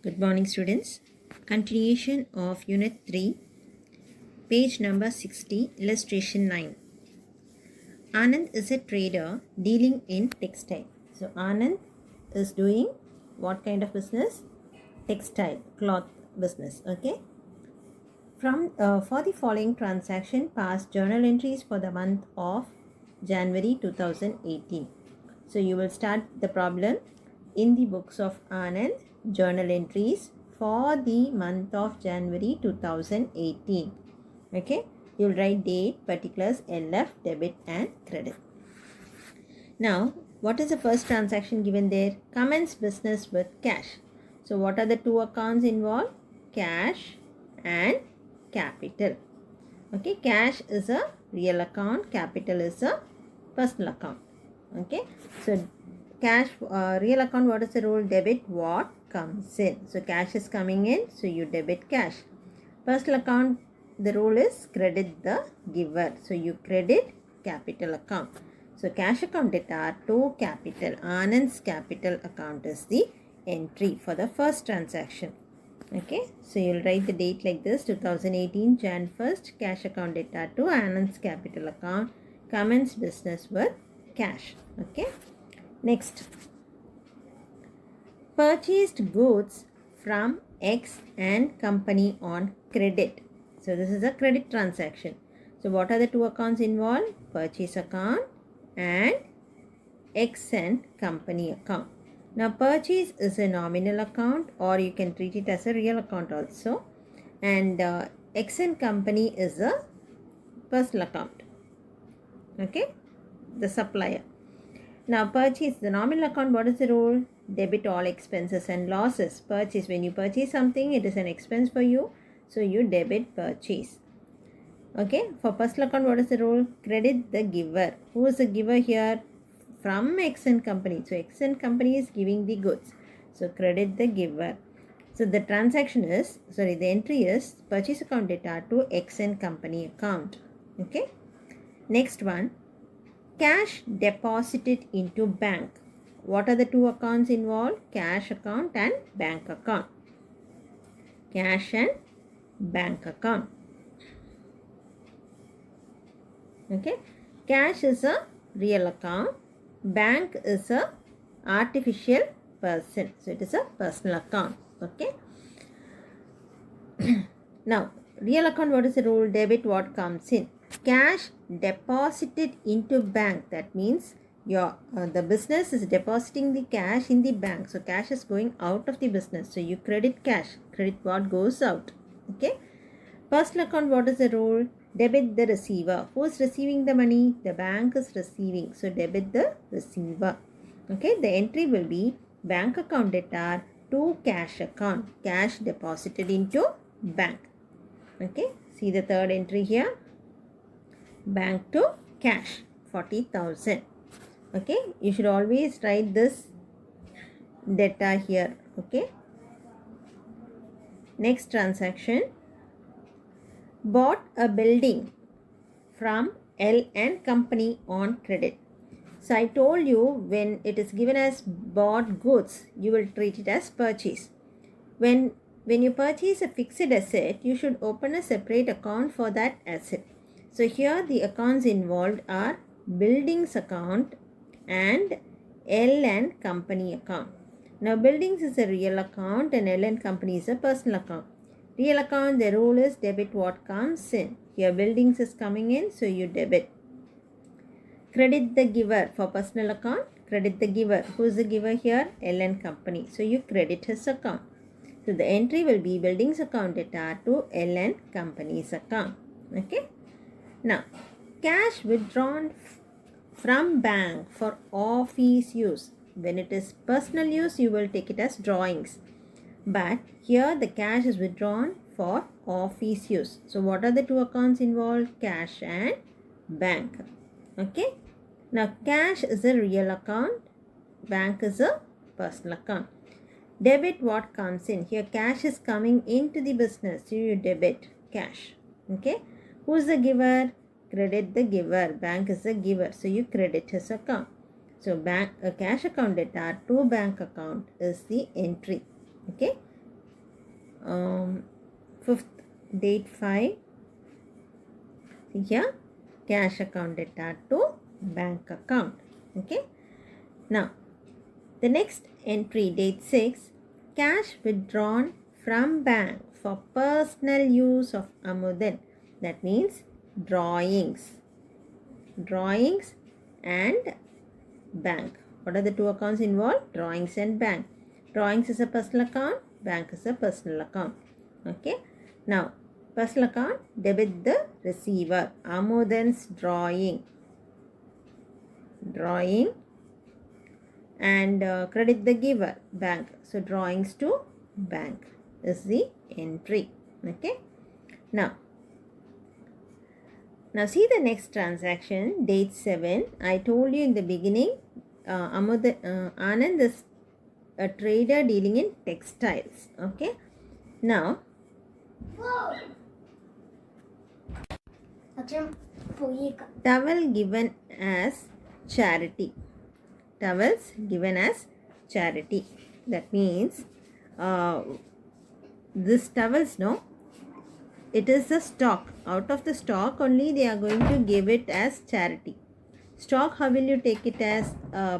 Good morning, students. Continuation of Unit 3, page number 60, illustration 9. Anand is a trader dealing in textile. So, Anand is doing what kind of business? Textile, cloth business. Okay. For the following transaction, pass journal entries for the month of January 2018. So, you will start the problem in the books of Anand, journal entries for the month of January 2018. Okay, you will write date, particulars, LF, debit and credit. Now, what is the first transaction given there? Commence business with cash. So, what are the two accounts involved? Cash and capital. Okay, cash is a real account, capital is a personal account. Okay, so cash, real account, what is the rule? Debit what comes in. So cash is coming in, so you debit cash. Personal account, the rule is credit the giver. So you credit capital account. So cash account debtor to capital. Anand's capital account is the entry for the first transaction. Okay, so you'll write the date like this: 2018 Jan 1st, cash account debtor to Anand's capital account, commence business with cash. Okay, next, purchased goods from X and company on credit. So this is a credit transaction. So what are the two accounts involved? Purchase account and X and company account. Now purchase is a nominal account, or you can treat it as a real account also, and X and company is a personal account. Okay, the supplier. Now purchase, the nominal account, what is the rule? Debit all expenses and losses. Purchase, when you purchase something, it is an expense for you, so you debit purchase. Okay, for personal account, what is the rule? Credit the giver. Who is the giver here? From X and company. So X and company is giving the goods, so credit the giver. So the transaction is, the entry is purchase account debtor to X and company account. Okay, next one, cash deposited into bank. What are the two accounts involved? Cash account and bank account. Cash and bank account. Okay, cash is a real account, bank is a artificial person, so it is a personal account. Okay, now real account, what is the rule? Debit what comes in. Cash deposited into bank, that means your the business is depositing the cash in the bank, so cash is going out of the business, so you credit cash, credit what goes out. Okay, personal account, what is the rule? Debit the receiver. Who is receiving the money? The bank is receiving, so debit the receiver. Okay, the entry will be bank account debtor to cash account, cash deposited into bank. Okay, see the third entry here, bank to cash, 40,000. Okay, you should always write this debtor here. Okay, next transaction, bought a building from L and company on credit. So I told you, when it is given as bought goods, you will treat it as purchase. When you purchase a fixed asset, you should open a separate account for that asset. So here the accounts involved are buildings account and L and company account. Now buildings is a real account and L and company is a personal account. Real account, the rule is debit what comes in. Here buildings is coming in, so you debit. Credit the giver. For personal account, credit the giver. Who is the giver here? L and company, so you credit his account. So the entry will be buildings account debtor to L and company's account. Okay, now cash withdrawn from bank for office use. When it is personal use, you will take it as drawings, but here the cash is withdrawn for office use. So what are the two accounts involved? Cash and bank. Okay, now cash is a real account, bank is a personal account. Debit what comes in. Here cash is coming into the business, so you debit cash. Okay, who is the giver? Credit the giver. Bank is the giver, so you credit his account. So bank, cash account debtor to bank account is the entry. Okay, fifth, date 5. Here, cash account debtor to bank account. Okay. Now, the next entry, date 6, cash withdrawn from bank for personal use of Amudan. That means drawings. Drawings and bank. What are the two accounts involved? Drawings and bank. Drawings is a personal account. Bank is a personal account. Okay. Now, personal account, debit the receiver. Amudan's drawing. Drawing. And credit the giver. Bank. So, drawings to bank is the entry. Okay. Now see the next transaction, date 7. I told you in the beginning, Anand is a trader dealing in textiles. Okay. Now, towel given as charity. Towels given as charity. That means this towels, no, it is the stock. Out of the stock only they are going to give it as charity. Stock, how will you take it as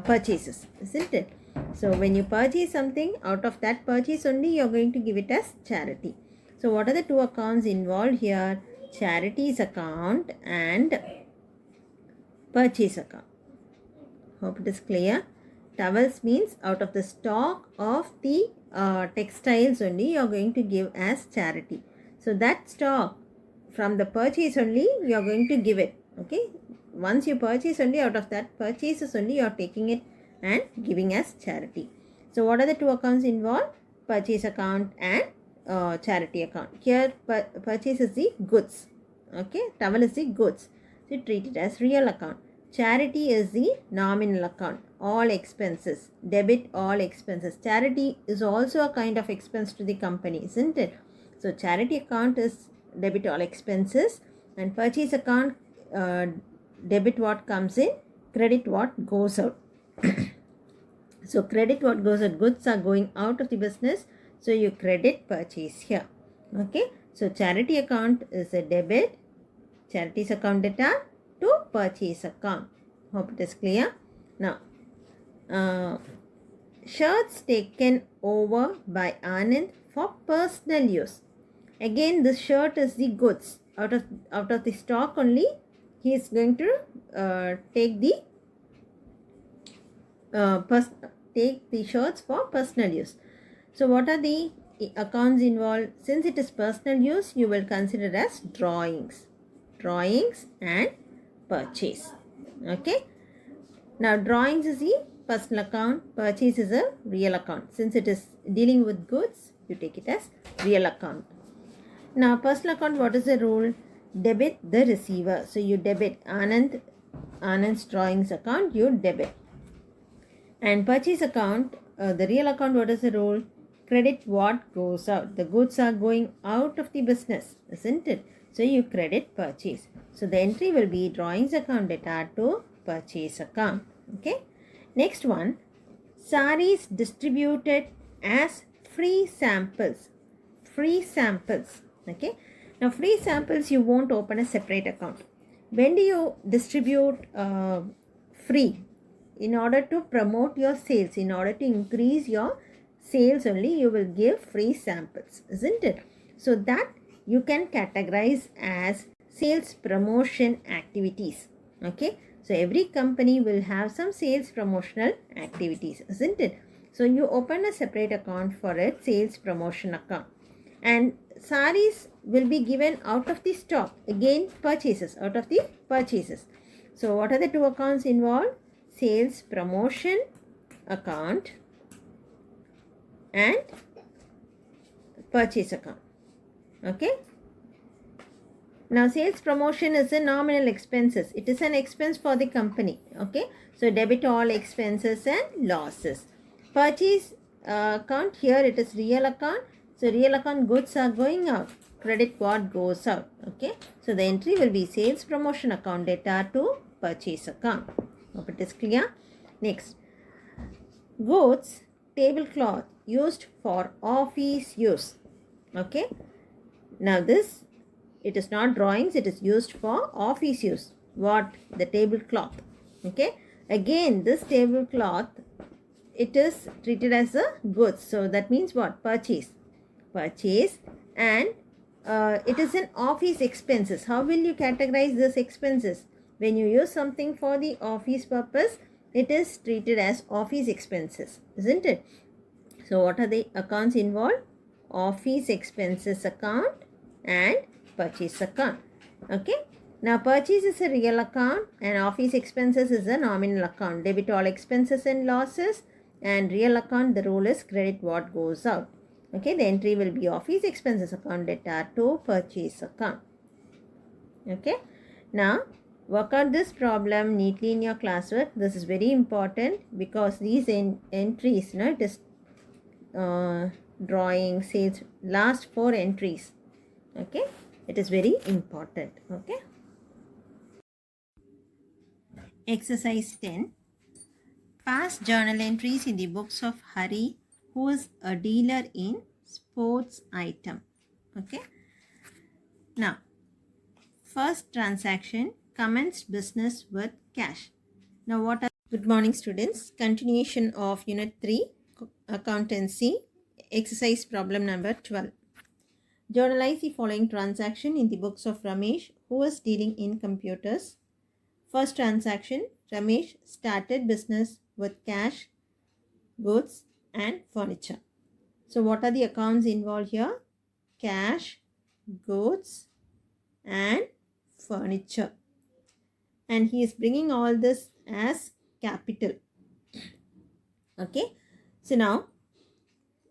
purchases, isn't it? So when you purchase something, out of that purchase only you are going to give it as charity. So what are the two accounts involved here? Charities account and purchase account. Hope it is clear. Towels means out of the stock of the textiles only you are going to give as charity. So that stock from the purchase only you are going to give it. Okay. Once you purchase only, out of that purchases only you are taking it and giving as charity. So what are the two accounts involved? Purchase account and charity account. Here purchase is the goods. Okay. Towel is the goods. So treat it as real account. Charity is the nominal account. All expenses. Debit all expenses. Charity is also a kind of expense to the company, isn't it? So charity account is debit all expenses, and purchase account debit what comes in, credit what goes out. So credit what goes out. Goods are going out of the business, so you credit purchase here. Okay. So charity account is a debit. Charities account debtor to purchase account. Hope it is clear. Now, shirts taken over by Anand for personal use. Again, this shirt is the goods. Out of the stock only, he is going to take the shirts for personal use. So what are the accounts involved? Since it is personal use, you will consider as drawings. Drawings and purchase. Okay. Now drawings is the personal account. Purchase is a real account. Since it is dealing with goods, you take it as real account. Now personal account, what is the rule? Debit the receiver. So you debit Anand's drawings account, you debit. And purchase account, the real account, what is the rule? Credit what goes out. The goods are going out of the business, isn't it? So you credit purchase. So the entry will be drawings account debtor to purchase account. Okay. Next one, sarees distributed as free samples. Free samples. Okay. Now free samples you won't open a separate account. When do you distribute free? In order to promote your sales, in order to increase your sales only, you will give free samples, isn't it? So that you can categorize as sales promotion activities. Okay. So every company will have some sales promotional activities, isn't it? So you open a separate account for a sales promotion account. And sarees will be given out of the stock. Again, purchases, out of the purchases. So what are the two accounts involved? Sales promotion account and purchase account. Okay. Now sales promotion is a nominal expenses. It is an expense for the company. Okay. So debit all expenses and losses. Purchase account, here it is real account. So real account, goods are going out. Credit what goes out. Okay. So the entry will be sales promotion account debtor to purchase account. Hope it is clear. Next, goods, tablecloth used for office use. Okay. Now this, it is not drawings, it is used for office use. What? The tablecloth. Okay. Again, this tablecloth, it is treated as a goods. So that means what? Purchase. Purchase. And it is an office expenses. How will you categorize this expenses? When you use something for the office purpose, it is treated as office expenses, isn't it? So what are the accounts involved? Office expenses account and purchase account. Okay. Now purchase is a real account and office expenses is a nominal account. Debit all expenses and losses, and real account, the rule is credit what goes out. Okay. The entry will be office expenses account debtor to purchase account. Okay. Now work out this problem neatly in your classwork. This is very important because these entries, it is drawing, sales, last 4 entries. Okay, it is very important. Okay. Exercise 10. Past journal entries in the books of Hari, who is a dealer in sports item. Okay. Now, first transaction, commenced business with cash. Now, what are... Good morning, students. Continuation of Unit 3, Accountancy, exercise problem number 12. Journalize the following transaction in the books of Ramesh, who is dealing in computers. First transaction, Ramesh started business with cash, goods and furniture. So what are the accounts involved here? Cash, goods and furniture. And he is bringing all this as capital. Okay. So now,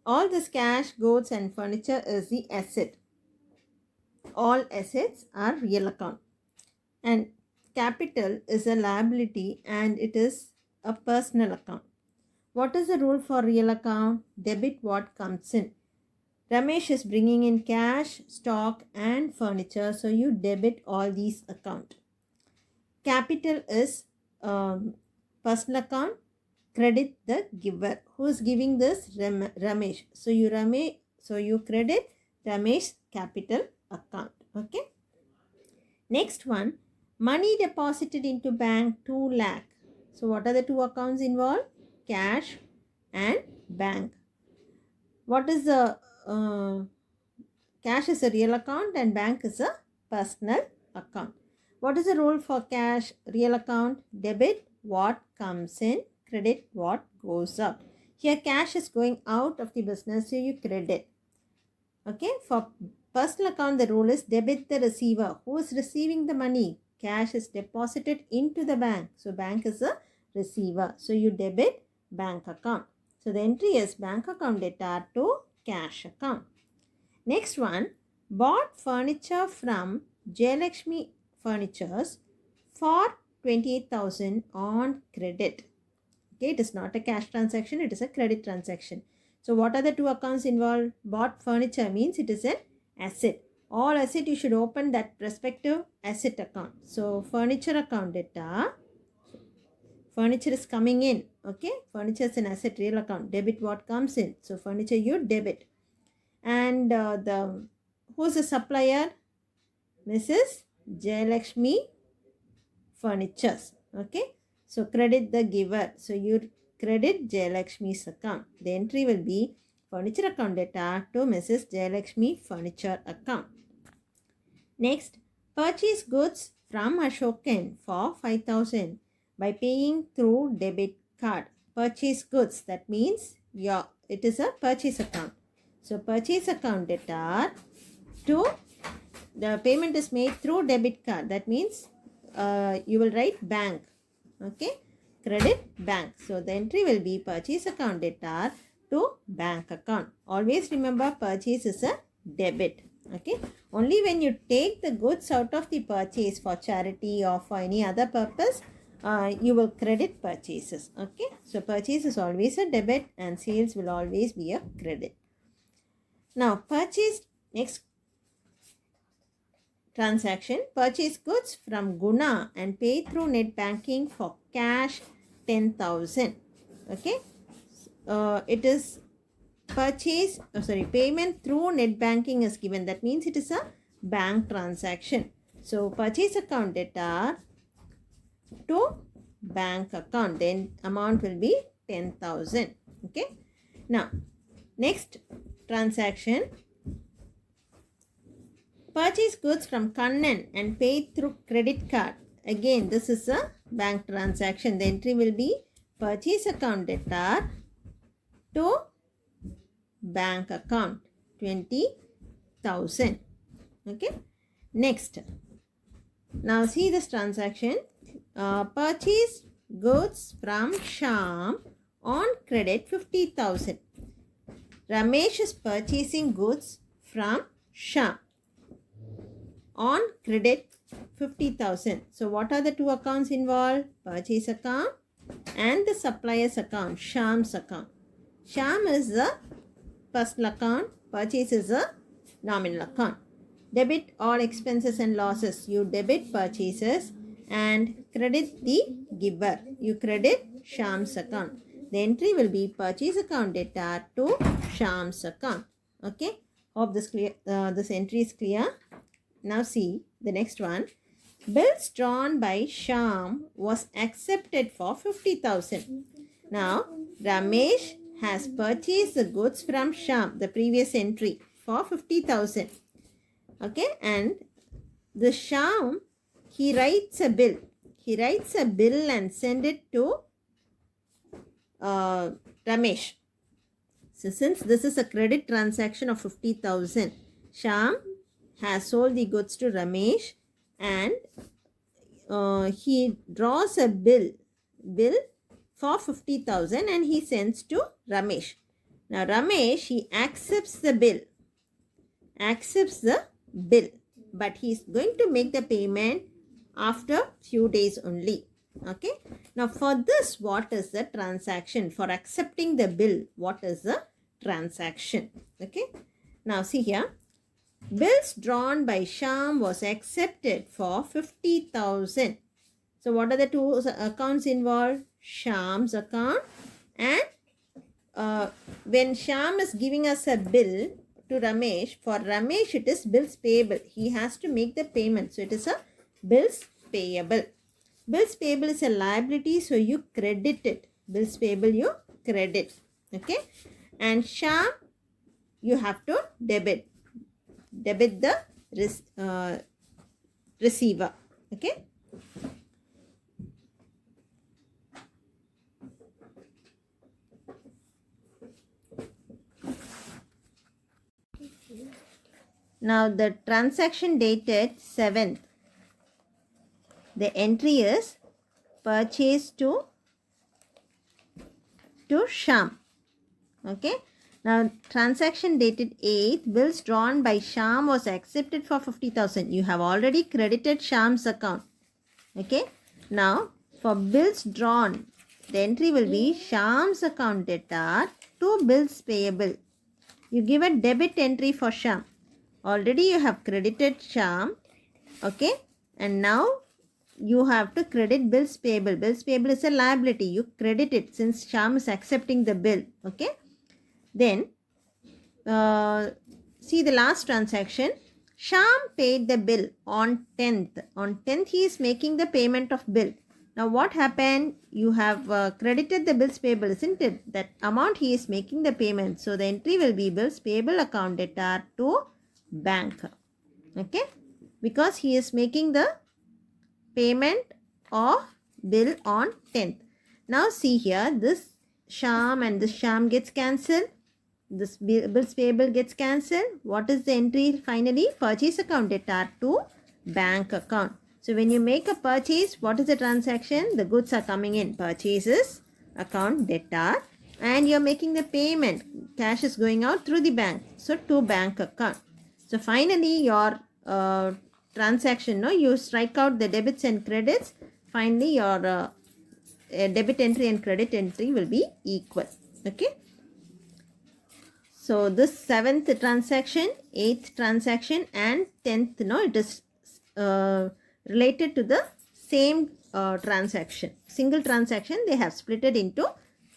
all this cash, goods and furniture is the asset. All assets are real account. And capital is a liability and it is a personal account. What is the rule for real account? Debit what comes in. Ramesh is bringing in cash, stock and furniture. So you debit all these accounts. Capital is personal account. Credit the giver. Who is giving this? Ramesh. So you credit Ramesh's capital account. Okay. Next one, money deposited into bank 2 lakh. So what are the two accounts involved? Cash and bank. What is the cash is a real account and bank is a personal account. What is the rule for cash, real account? Debit what comes in, credit what goes out. Here cash is going out of the business, so you credit. Okay, for personal account the rule is debit the receiver. Who is receiving the money? Cash is deposited into the bank, so bank is a receiver, so you debit bank account. So the entry is bank account debtor to cash account. Next one, bought furniture from Jayalakshmi Furnitures for 28,000 on credit. Okay, it is not a cash transaction, it is a credit transaction. So what are the two accounts involved? Bought furniture means it is an asset. All asset you should open that respective asset account. So furniture account debtor. Furniture is coming in. Okay, furniture is an asset, real account. Debit what comes in. So furniture you debit. And who's the supplier? Mrs. Jayalakshmi Furnitures. Okay. So credit the giver. So you credit Jayalakshmi's account. The entry will be furniture account debtor to Mrs. Jayalakshmi Furniture account. Next, purchase goods from Ashokan for 5,000 by paying through debit card. Purchase goods, that means it is a purchase account. So purchase account debtor to the payment is made through debit card. That means you will write bank. Okay, credit bank. So the entry will be purchase account debtor to bank account. Always remember purchase is a debit. Okay, only when you take the goods out of the purchase for charity or for any other purpose, you will credit purchases. Okay, so purchase is always a debit and sales will always be a credit. Now purchase, next transaction, purchase goods from Guna and pay through net banking for cash 10,000. Okay, it is payment through net banking is given. That means it is a bank transaction. So purchase account debtor to bank account, then amount will be 10,000. Okay. Now next transaction, purchase goods from Kannan and paid through credit card. Again, this is a bank transaction. The entry will be purchase account debtor to bank account, 20,000. Okay. Next, now see this transaction. Purchase goods from Shyam on credit 50,000. Ramesh is purchasing goods from Shyam on credit 50,000. So what are the two accounts involved? Purchase account and the supplier's account, Shyam's account. Shyam is the personal account, purchase is a nominal account. Debit all expenses and losses. You debit purchases and credit the giver. You credit Shyam's account. The entry will be purchase account debtor to Shyam's account. Okay. Hope this entry is clear. Now see the next one. Bills drawn by Shyam was accepted for 50,000. Now Ramesh has purchased the goods from Shyam, the previous entry, for 50,000. Okay, and the Shyam, he writes a bill. He writes a bill and send it to Ramesh. So since this is a credit transaction of 50,000, Shyam has sold the goods to Ramesh and he draws a bill for 50,000 and he sends to Ramesh. Now Ramesh, he accepts the bill, but he is going to make the payment after few days only. Okay. Now for this, what is the transaction? For accepting the bill, what is the transaction? Okay. Now see here. Bills drawn by Shyam was accepted for 50,000. So what are the two accounts involved? Shyam's account, and when Shyam is giving us a bill to Ramesh, for Ramesh it is bills payable. He has to make the payment. So it is a bills payable. Bills payable is a liability, so you credit it. Bills payable you credit. Okay. And Shyam, you have to debit the receiver. Okay. Now the transaction dated 7th. The entry is purchase to Shyam. Okay. Now transaction dated 8th. Bills drawn by Shyam was accepted for 50,000. You have already credited Shyam's account. Okay. Now for bills drawn, the entry will be Shyam's account debtor to bills payable. You give a debit entry for Shyam. Already you have credited Shyam. Okay. And now you have to credit bills payable. Bills payable is a liability. You credit it since Shyam is accepting the bill. Okay. Then see the last transaction. Shyam paid the bill on 10th. On 10th he is making the payment of bill. Now what happened? You have credited the bills payable, isn't it? That amount he is making the payment. So the entry will be bills payable account debtor to bank. Okay. Because he is making the payment of bill on 10th. Now see here, this Shyam and this Shyam gets cancelled. This bills payable gets cancelled. What is the entry finally? Purchase account debtor to bank account. So when you make a purchase, what is the transaction? The goods are coming in. Purchases account debtor, and you're making the payment. Cash is going out through the bank. So to bank account. So finally your transaction, you strike out the debits and credits. Finally your debit entry and credit entry will be equal. Okay. So this 7th transaction, 8th transaction and 10th, it is related to the same transaction. Single transaction, they have split it into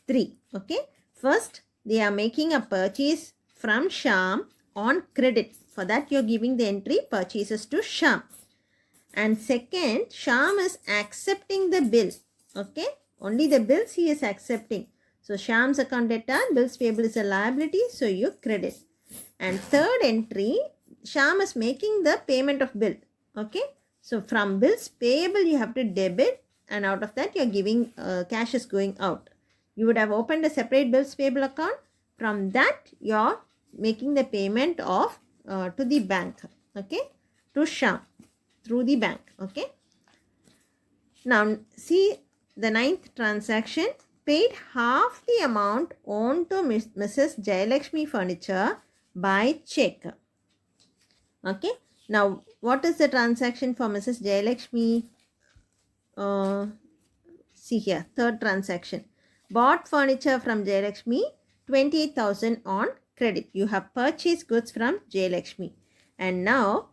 3. Okay. First, they are making a purchase from Shyam on credit. For that, you are giving the entry purchases to Shyam. And second, Shyam is accepting the bill. Okay, only the bills he is accepting. So Shyam's account debtor, bills payable is a liability, so you credit. And third entry, Shyam is making the payment of bill. Okay, so from bills payable you have to debit, and out of that you are giving cash is going out. You would have opened a separate bills payable account. From that you are making the payment of to the bank. Okay, to Shyam through the bank. Okay, now see the ninth transaction. Paid half the amount owed to Mrs. Jayalakshmi Furniture by check. Okay, now what is the transaction for Mrs. Jayalakshmi? See here, third transaction. Bought furniture from Jayalakshmi, 28,000 on credit. You have purchased goods from Jayalakshmi, and now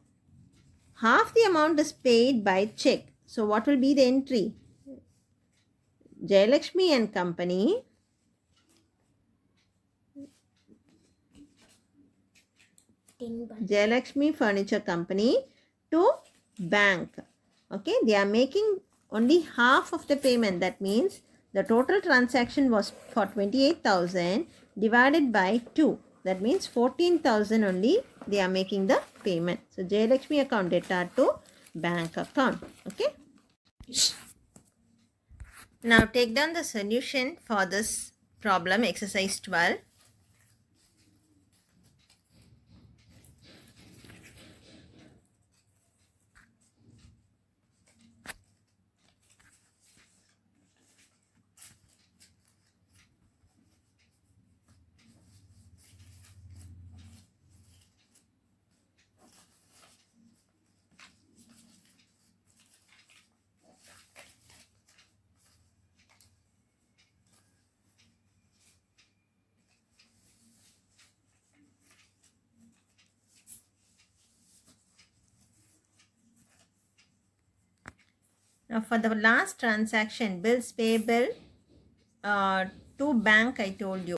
half the amount is paid by check. So what will be the entry? Jayalakshmi and Company Jayalakshmi Furniture Company to bank. Okay, they are making only half of the payment. That means the total transaction was for 28,000 divided by 2. That means 14,000 only they are making the payment. So Jayalakshmi account debtor to bank account. Okay. Now take down the solution for this problem, exercise 12. Now for the last transaction, bills payable to bank, I told you.